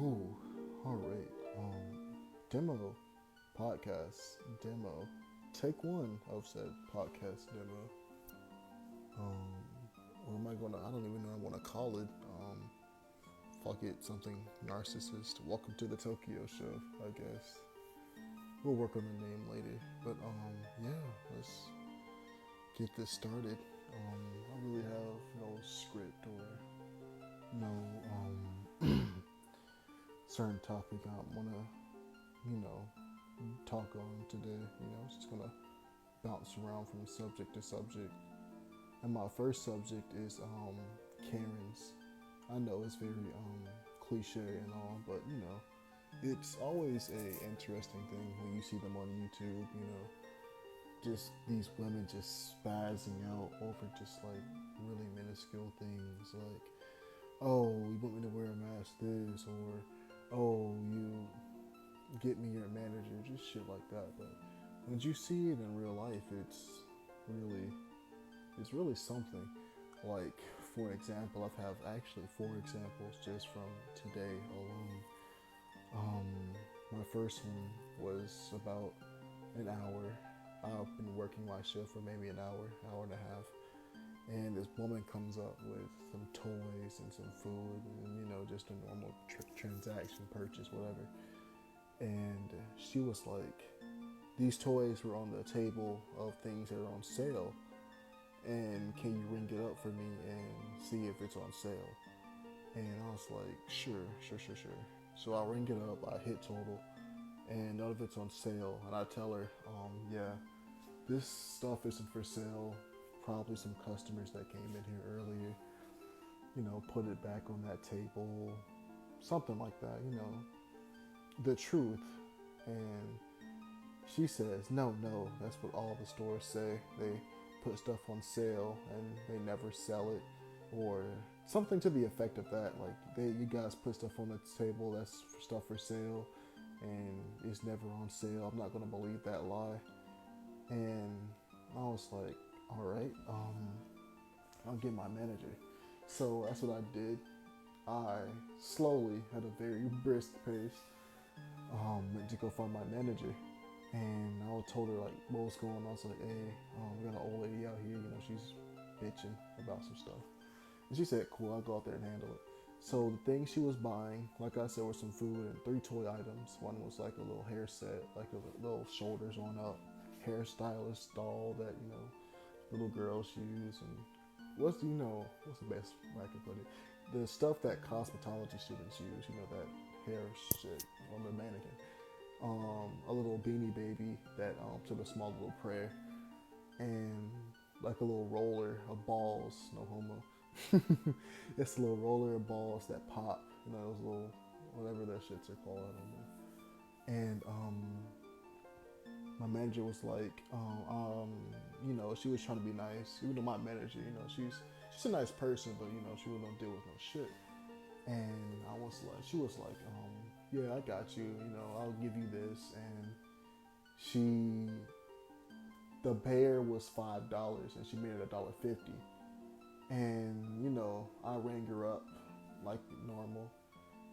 Ooh, all right. Demo podcast demo. Take one of said podcast demo. Um, what am I gonna? I don't even know what I want to call it. Fuck it, something narcissist. Welcome to the Tokyo Show. I guess we'll work on the name later. But yeah, let's get this started. I really have no script or no certain topic I wanna you know talk on today. It's just gonna bounce around from subject to subject. And my first subject is Karens. I know it's very cliche and all, but it's always a interesting thing when you see them on YouTube. Just these women just spazzing out over just like really minuscule things, like, oh, you want me to wear a mask this, or oh, you get me your manager, just shit like that. But when you see it in real life, really it's really something. Like, for example, I've have actually four examples just from today alone. Um, my first one was about an hour. I've been working my shift for maybe an hour, hour and a half, and this woman comes up with some toys and some food, and just a normal transaction purchase, whatever. And she was like, these toys were on the table of things that are on sale, and can you ring it up for me and see if it's on sale? And I was like, sure. So I ring it up, I hit total, and none of it's on sale. And I tell her, yeah, this stuff isn't for sale. Probably some customers that came in here earlier, put it back on that table, something like that, the truth. And she says, no, that's what all the stores say. They put stuff on sale and they never sell it, or something to the effect of that. Like, you guys put stuff on the table that's stuff for sale, and it's never on sale. I'm not gonna believe that lie. And I was like, all right, I'll get my manager. So that's what I did. I slowly, at a very brisk pace, went to go find my manager. And I told her like what was going on. I was like, hey, we got an old lady out here, she's bitching about some stuff. And she said, cool, I'll go out there and handle it. So the things she was buying, like I said, were some food and three toy items. One was like a little hair set, like a little shoulders on up hairstylist doll that, little girls use. And what's the best way I can put it? The stuff that cosmetology students use, that hair shit on the mannequin. A little beanie baby that took a small little prayer, and like a little roller of balls, no homo. It's a little roller of balls that pop, those little, whatever that shits are called, I don't know. And my manager was like, she was trying to be nice, even though my manager, she's a nice person, but she really don't deal with no shit. And she was like, yeah, I got you, I'll give you this. And the bear was $5 and she made it $1.50. And, I rang her up like normal,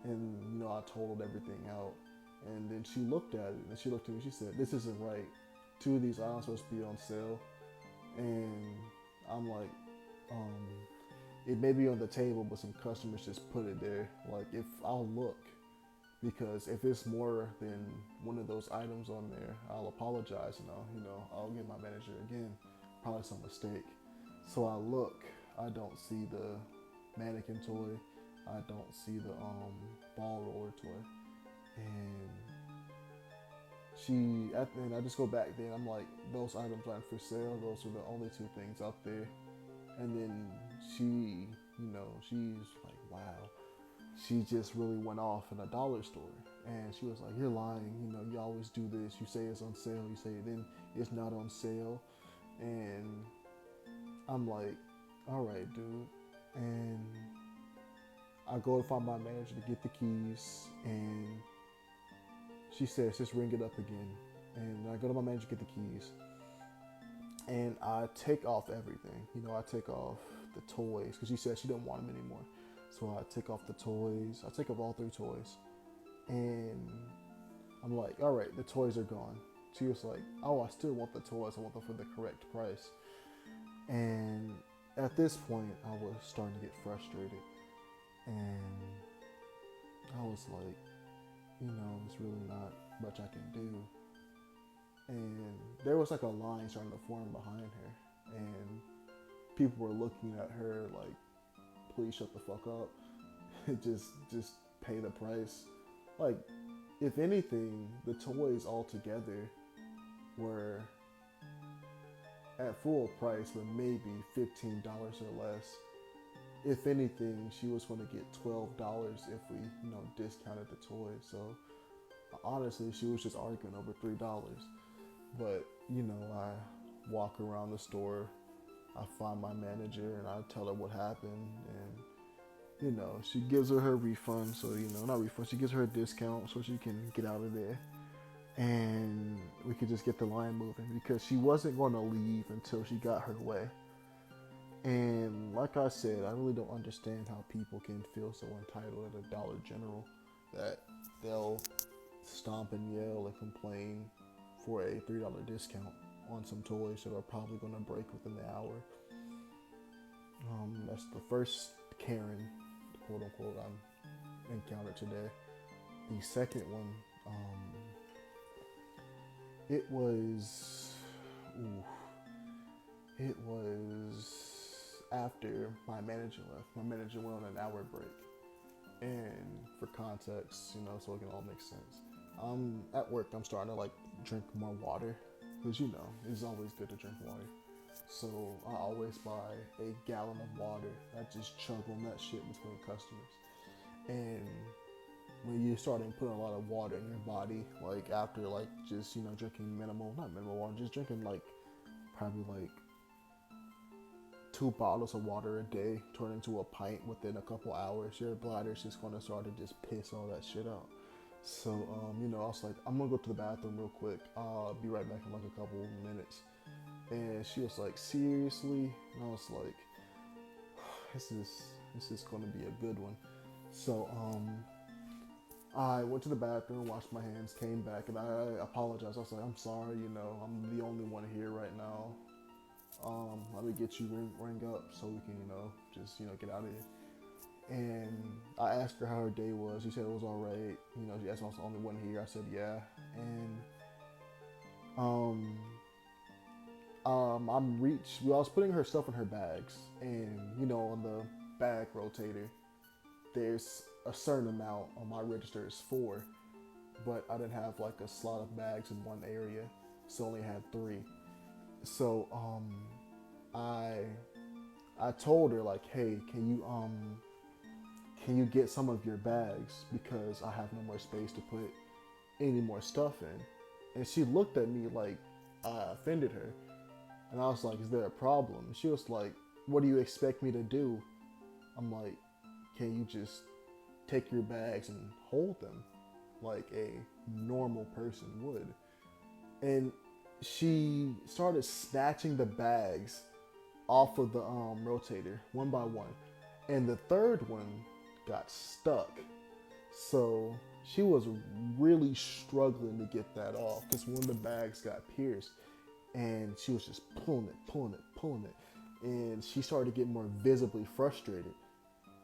and, I totaled everything out. And then she looked at it, and she looked at me, she said, this isn't right. Two of these items supposed to be on sale. And I'm like, it may be on the table, but some customers just put it there. Like, if I'll look, because if it's more than one of those items on there, I'll apologize, and I'll get my manager again. Probably some mistake. So I look, I don't see the mannequin toy, I don't see the ball roller toy, and I just go back there. I'm like, those items aren't for sale. Those are the only two things up there. And then she's like, wow. She just really went off in a dollar store. And she was like, you're lying. You always do this. You say it's on sale. You say then it's not on sale. And I'm like, all right, dude. And I go to find my manager to get the keys. And she says, just ring it up again. And I go to my manager to get the keys. And I take off everything. I take off the toys because she said she didn't want them anymore. So I take off the toys. I take off all three toys. And I'm like, all right, the toys are gone. She was like, oh, I still want the toys. I want them for the correct price. And at this point, I was starting to get frustrated. And I was like, there's really not much I can do. And there was like a line starting to form behind her. And people were looking at her like, please shut the fuck up. just pay the price. Like, if anything, the toys altogether were at full price, but maybe $15 or less. If anything, she was going to get $12 if we, discounted the toys. So honestly, she was just arguing over $3. But I walk around the store, I find my manager, and I tell her what happened, and she gives her refund. So not refund, she gives her a discount so she can get out of there. And we could just get the line moving because she wasn't going to leave until she got her way. And like I said, I really don't understand how people can feel so entitled at a Dollar General that they'll stomp and yell and complain for a $3 discount on some toys that are probably going to break within the hour. That's the first Karen, quote unquote, I encountered today. The second one, it was after my manager left. My manager went on an hour break. And for context, so it can all make sense. At work, I'm starting to drink more water because it's always good to drink water. So I always buy a gallon of water. I just chug on that shit between customers. And when you're starting putting a lot of water in your body, after just drinking not minimal water, just drinking probably 2 bottles of water a day turn into a pint within a couple hours, your bladder's just going to start to just piss all that shit out. So, I was like, I'm going to go to the bathroom real quick. I'll be right back in a couple minutes. And she was like, seriously? And I was like, this is going to be a good one. So, I went to the bathroom, washed my hands, came back, and I apologized. I was like, I'm sorry, I'm the only one here right now. Let me get you ring up so we can, just, get out of here. And I asked her how her day was. She said it was all right. She asked me if I was the only one here. I said, yeah. And, I was putting her stuff in her bags. And, on the bag rotator, there's a certain amount on my register is 4. But I didn't have a slot of bags in one area. So I only had 3. So, I told her hey, can you get some of your bags because I have no more space to put any more stuff in. And she looked at me like I offended her. And I was like, is there a problem? And she was like, what do you expect me to do? I'm like, can you just take your bags and hold them like a normal person would? And she started snatching the bags off of the rotator one by one. And the third one got stuck. So she was really struggling to get that off because one of the bags got pierced and she was just pulling it. And she started to get more visibly frustrated.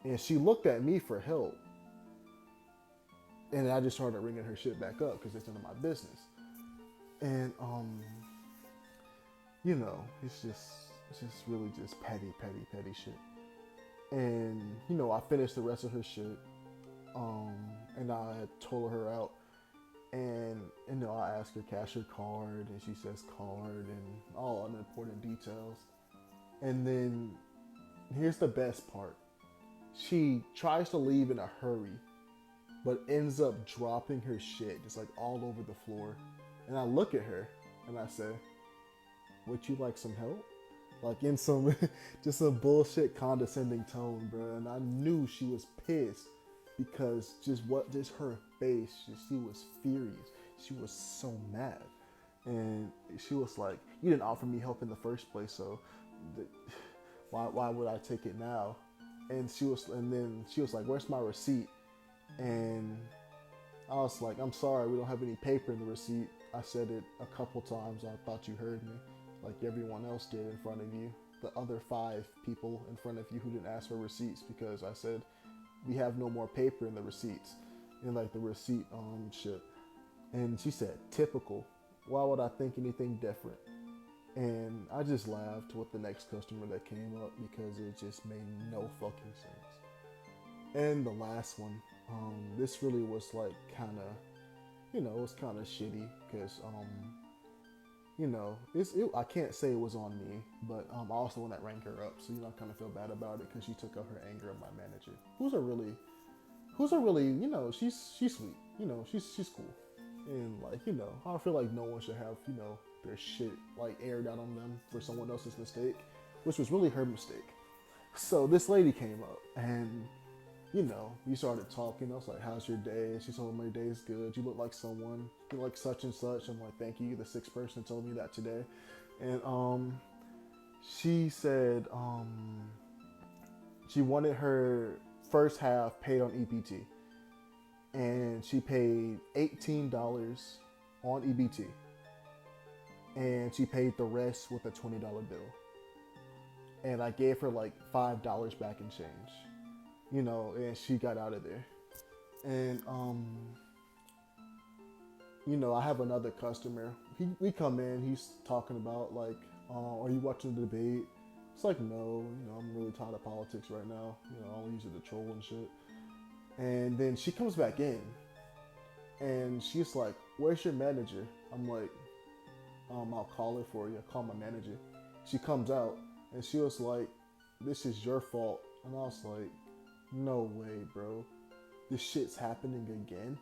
And she looked at me for help. And I just started ringing her shit back up because it's none of my business. And, it's just really just petty shit. And, I finished the rest of her shit. And I told her out. And, I asked her cash her card, and she says card, and all unimportant details. And then, here's the best part. She tries to leave in a hurry, but ends up dropping her shit just all over the floor. And I look at her, and I say, would you like some help? In some, just some bullshit condescending tone, bro. And I knew she was pissed because just her face, she was furious. She was so mad. And she was like, you didn't offer me help in the first place, so why would I take it now? And then she was like, where's my receipt? And I was like, I'm sorry, we don't have any paper in the receipt. I said it a couple times. I thought you heard me, like everyone else did in front of you. The other 5 people in front of you who didn't ask for receipts, because I said we have no more paper in the receipts, in like the receipt shit. And she said, typical. Why would I think anything different? And I just laughed with the next customer that came up because it just made no fucking sense. And the last one, this really was like kind of, it was kind of shitty because, I can't say it was on me, but I also want that rank her up. So, I kind of feel bad about it because she took out her anger on my manager, who's a really, she's sweet, she's cool. And like, I feel like no one should have, their shit like aired out on them for someone else's mistake, which was really her mistake. So this lady came up and, we started talking. I was like, how's your day? She told me my day's good. You look like someone, you like such and such. I'm like, thank you. The 6th person told me that today. And she said she wanted her first half paid on EBT. And she paid $18 on EBT. And she paid the rest with a $20 bill. And I gave her like $5 back in change. And she got out of there. And I have another customer. We come in, he's talking about like, are you watching the debate? It's like, no, I'm really tired of politics right now. I only use it to troll and shit. And then she comes back in and she's like, where's your manager? I'm like, I'll call her for you. I'll call my manager. She comes out and she was like, this is your fault. And I was like, no way, bro. This shit's happening again.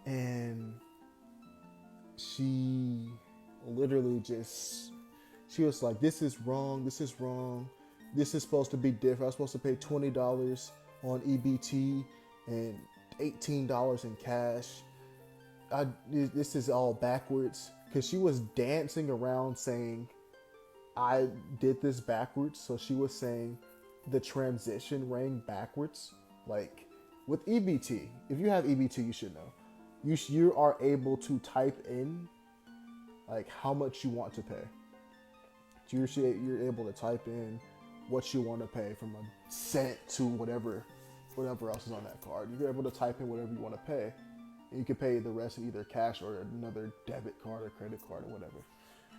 And she literally she was like, this is wrong. This is wrong. This is supposed to be different. I was supposed to pay $20 on EBT and $18 in cash. This is all backwards. Because she was dancing around saying, I did this backwards. So she was saying the transition rang backwards. Like with EBT, if you have EBT, you should know. You are able to type in like how much you want to pay. You're able to type in what you want to pay from a cent to whatever else is on that card. You're able to type in whatever you want to pay. And you can pay the rest in either cash or another debit card or credit card or whatever.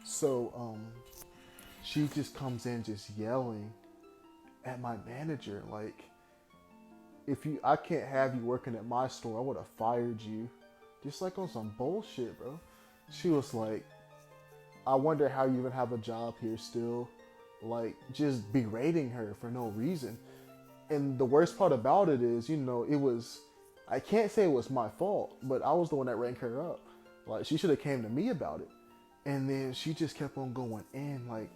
So she just comes in just yelling at my manager like, I can't have you working at my store, I would have fired you. Just like on some bullshit, bro. She was like, I wonder how you even have a job here still. Like, just berating her for no reason. And the worst part about it is, I can't say it was my fault, but I was the one that ranked her up. Like, she should have came to me about it. And then she just kept on going in, like,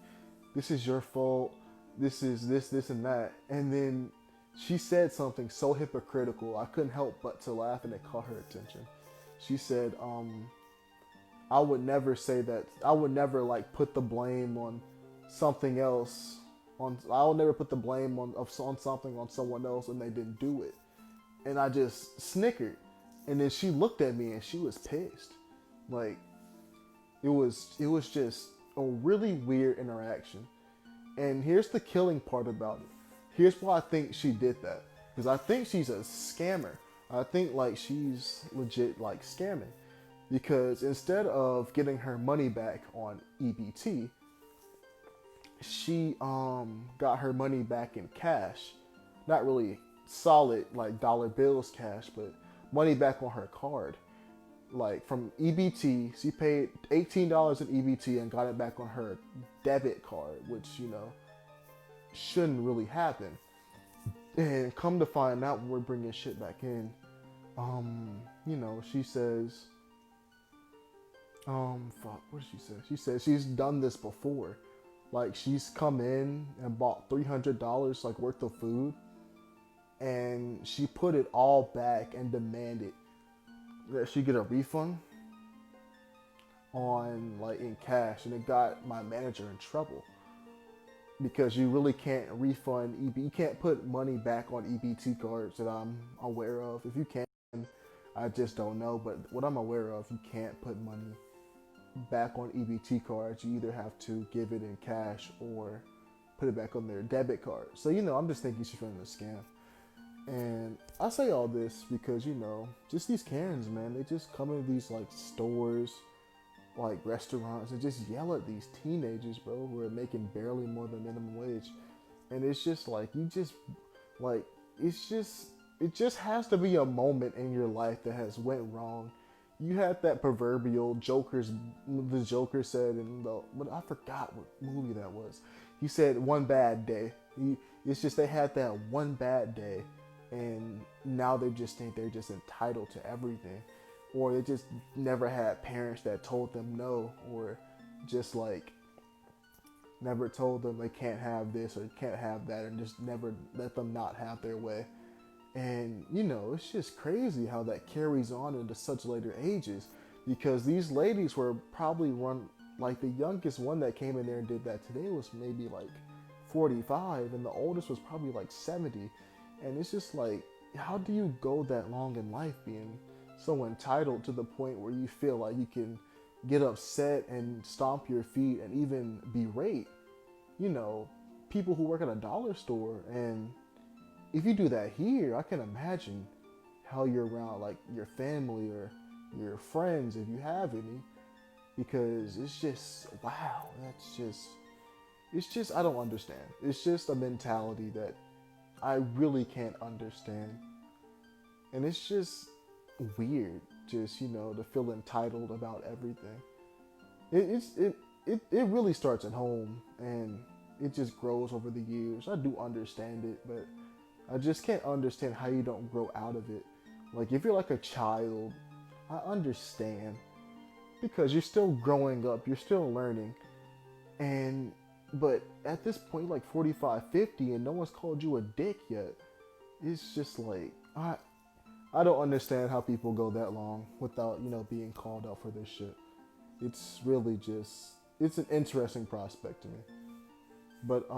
this is your fault. This is this, and that. And then she said something so hypocritical, I couldn't help but to laugh, and it caught her attention. She said, I would never say that. I would never, like, put the blame on something else. I will never put the blame on something on someone else when they didn't do it. And I just snickered. And then she looked at me and she was pissed. Like, it was just a really weird interaction. And here's the killing part about it. Here's why I think she did that. Because I think she's a scammer. I think like she's legit like scamming. Because instead of getting her money back on EBT, she got her money back in cash. Not really solid like dollar bills cash, but money back on her card. Like from EBT, she paid $18 in EBT and got it back on her debit card, which, shouldn't really happen. And come to find out when we're bringing shit back in, she says, what did she say? She said she's done this before. Like, she's come in and bought $300 like worth of food, and she put it all back and demanded that she get a refund on like in cash, and it got my manager in trouble because you really can't refund you can't put money back on EBT cards that I'm aware of. If you can, I just don't know. But what I'm aware of, you can't put money back on EBT cards. You either have to give it in cash or put it back on their debit card. So, I'm just thinking she's running a scam. And I say all this because, just these Karens, man, they just come into these like stores, like restaurants, and just yell at these teenagers, bro, who are making barely more than minimum wage. And it's just like, like, it just has to be a moment in your life that has went wrong. You had that proverbial the Joker said but I forgot what movie that was. He said one bad day. It's just they had that one bad day, and now they just think they're just entitled to everything, or they just never had parents that told them no, or just like never told them they can't have this or can't have that, and just never let them not have their way. And it's just crazy how that carries on into such later ages, because these ladies were probably like the youngest one that came in there and did that today was maybe like 45, and the oldest was probably like 70. And it's just like, how do you go that long in life being so entitled to the point where you feel like you can get upset and stomp your feet and even berate, people who work at a dollar store? And if you do that here, I can imagine how you're around like your family or your friends, if you have any, because it's just, wow, it's just, I don't understand. It's just a mentality that I really can't understand. And it's just weird, just, to feel entitled about everything. It really starts at home, and it just grows over the years. I do understand it, but I just can't understand how you don't grow out of it. Like, if you're like a child, I understand, because you're still growing up, you're still learning. But at this point, like 45, 50, and no one's called you a dick yet. It's just like, I don't understand how people go that long without, being called out for this shit. It's really just, it's an interesting prospect to me. But,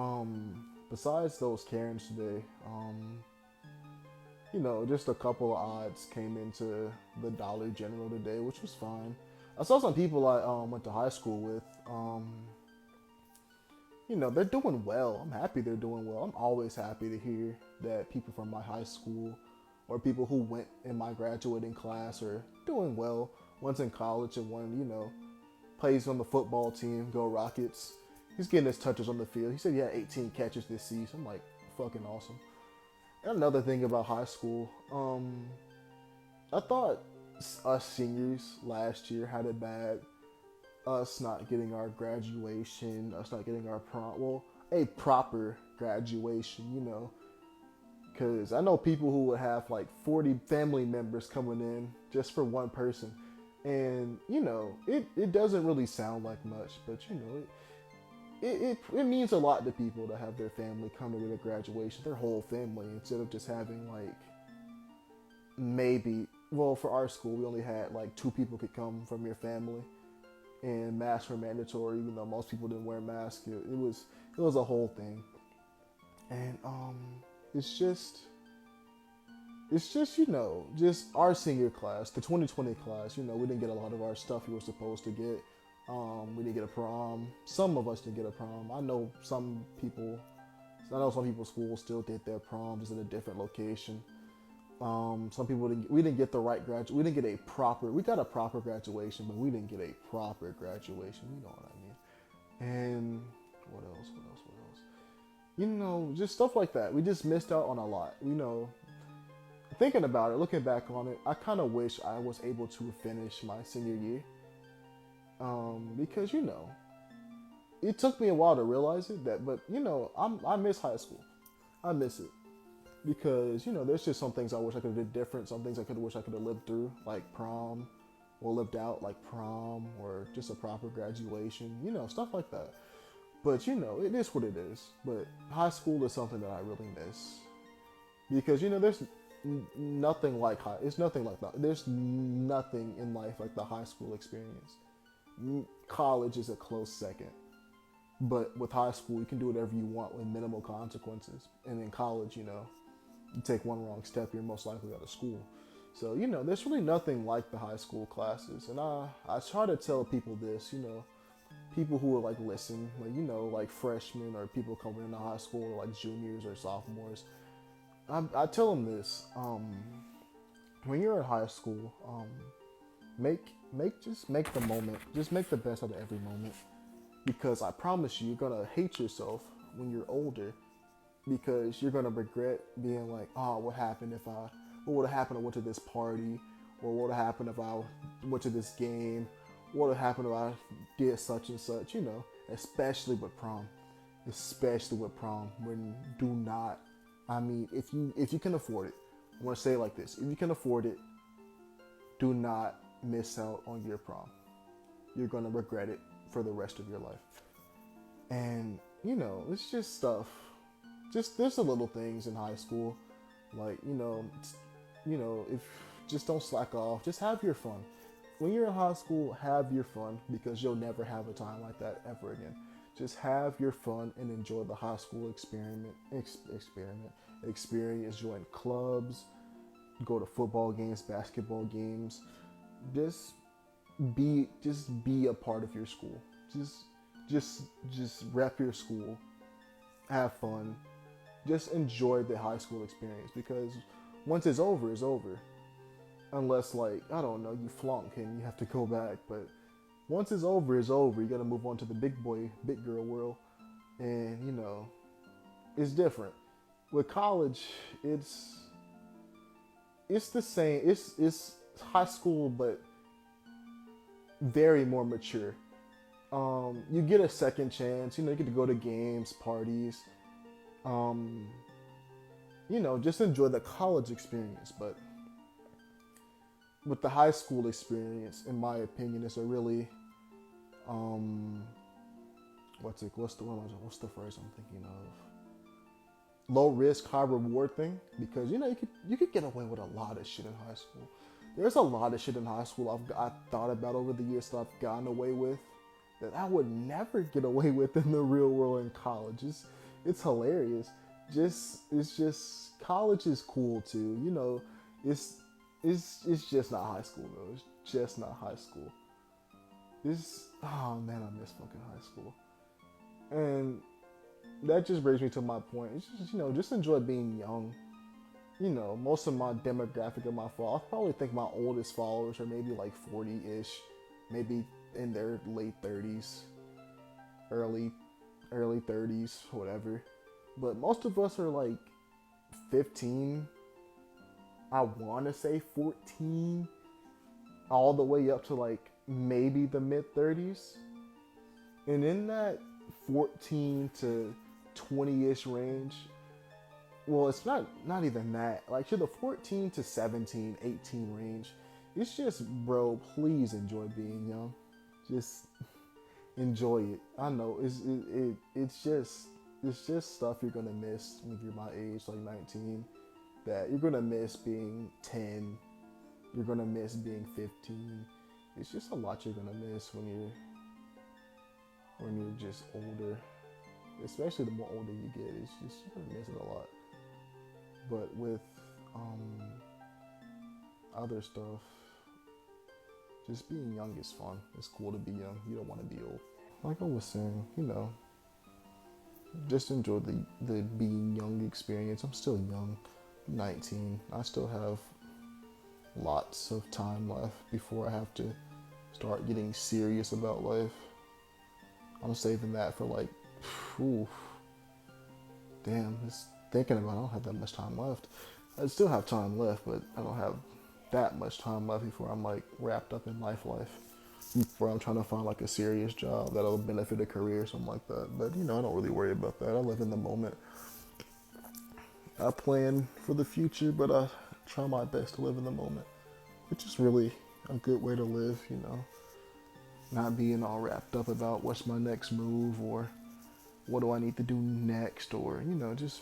besides those Karens today, just a couple of odds came into the Dollar General today, which was fine. I saw some people I went to high school with. They're doing well. I'm happy they're doing well. I'm always happy to hear that people from my high school or people who went in my graduating class are doing well. One's in college and one, plays on the football team, go Rockets. He's getting his touches on the field. He said he had 18 catches this season. I'm like, fucking awesome. And another thing about high school, I thought us seniors last year had it bad. Us not getting our graduation, us not getting our a proper graduation, because I know people who would have like 40 family members coming in just for one person. And, it doesn't really sound like much, but, it means a lot to people to have their family come to their graduation, their whole family, instead of just having like for our school, we only had like 2 people could come from your family, and masks were mandatory, even though most people didn't wear masks. It was a whole thing. And it's just just our senior class, the 2020 class, we didn't get a lot of our stuff we were supposed to get. We didn't get a prom. Some of us didn't get a prom. I know some people's schools still did their proms in a different location. Some people we didn't get the right we didn't get we got a proper graduation, but we didn't get a proper graduation. You know what I mean? And what else? Just stuff like that. We just missed out on a lot. Thinking about it, looking back on it, I kind of wish I was able to finish my senior year. Because it took me a while to realize it, but I miss high school. I miss it because there's just some things I wish I could have did different. Some things I could wish I could have lived through, like prom, or lived out, like prom, or just a proper graduation. Stuff like that. But it is what it is. But high school is something that I really miss because there's nothing like It's nothing like that. There's nothing in life like the high school experience. College is a close second, but with high school you can do whatever you want with minimal consequences. And in college, you take one wrong step, you're most likely out of school. So, there's really nothing like the high school classes. And I try to tell people this, people who are like listen, like, like freshmen or people coming into high school or like juniors or sophomores. I tell them this, when you're in high school, make the moment, just make the best out of every moment. Because I promise you're gonna hate yourself when you're older because you're gonna regret being like, oh, what would have happened if I went to this party, or what would have happened if I went to this game, what would have happened if I did such and such, especially with prom, when do not, I mean, if you can afford it, I want to say it like this: if you can afford it, do not miss out on your prom. You're gonna regret it for the rest of your life. And it's just stuff. Just there's the little things in high school, like if just don't slack off. Just have your fun. When you're in high school, have your fun because you'll never have a time like that ever again. Just have your fun and enjoy the high school experience. Join clubs, go to football games, basketball games. Just be a part of your school. Just rep your school. Have fun. Just enjoy the high school experience because once it's over, it's over. Unless, like, I don't know, you flunk and you have to go back. But once it's over, it's over. You got to move on to the big girl world. And, it's different. With college, it's the same. It's high school, but very more mature. You get a second chance. You get to go to games, parties. Just enjoy the college experience. But with the high school experience, in my opinion, it's a really what's the phrase I'm thinking of? Low risk, high reward thing. Because you could get away with a lot of shit in high school. There's a lot of shit in high school I've thought about over the years that I've gotten away with that I would never get away with in the real world in college. It's hilarious. It's just college is cool too. It's just not high school though. It's just not high school. Oh man, I miss fucking high school. And that just brings me to my point. It's just just enjoy being young. Most of my demographic of my I probably think my oldest followers are maybe like 40-ish, maybe in their late 30s, early 30s, whatever. But most of us are like 15, I want to say 14, all the way up to like maybe the mid 30s. And in that 14 to 20-ish range, well, it's not even that. Like, to the 14 to 17, 18 range, it's just, bro, please enjoy being young. Just enjoy it. I know it's just stuff you're gonna miss when you're my age, like 19. That you're gonna miss being 10. You're gonna miss being 15. It's just a lot you're gonna miss when you're just older. Especially the more older you get, it's just you're gonna miss it a lot. But with other stuff, just being young is fun. It's cool to be young. You don't want to be old. Like I was saying, just enjoy the being young experience. I'm still young, 19. I still have lots of time left before I have to start getting serious about life. I'm saving that for like, just thinking about it, I don't have that much time left. I still have time left, but I don't have that much time left before I'm like wrapped up in life. Before I'm trying to find like a serious job that'll benefit a career or something like that. But I don't really worry about that. I live in the moment. I plan for the future, but I try my best to live in the moment, which is really a good way to live, not being all wrapped up about what's my next move or what do I need to do next, or just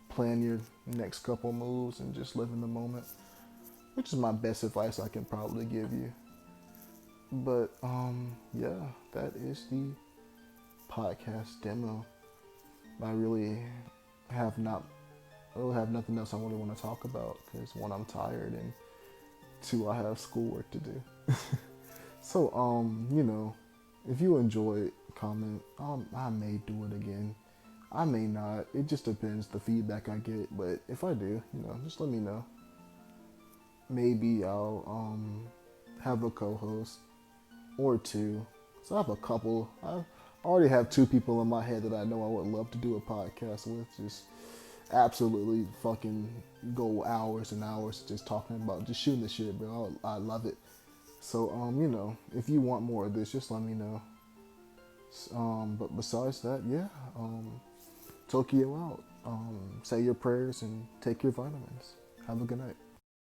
plan your next couple moves and just live in the moment, which is my best advice I can probably give you. But yeah, that is the podcast demo. I really have nothing else I really want to talk about because one, I'm tired, and Two, I have schoolwork to do. So, if you enjoy it, comment. I may do it again. I may not. It just depends the feedback I get. But if I do, just let me know. Maybe I'll have a co-host or two. So I have a couple. I already have two people in my head that I know I would love to do a podcast with. Just absolutely fucking go hours and hours just talking about just shooting the shit, bro. I love it. So if you want more of this, just let me know. But besides that, yeah, Tokyo out. Say your prayers and take your vitamins. Have a good night.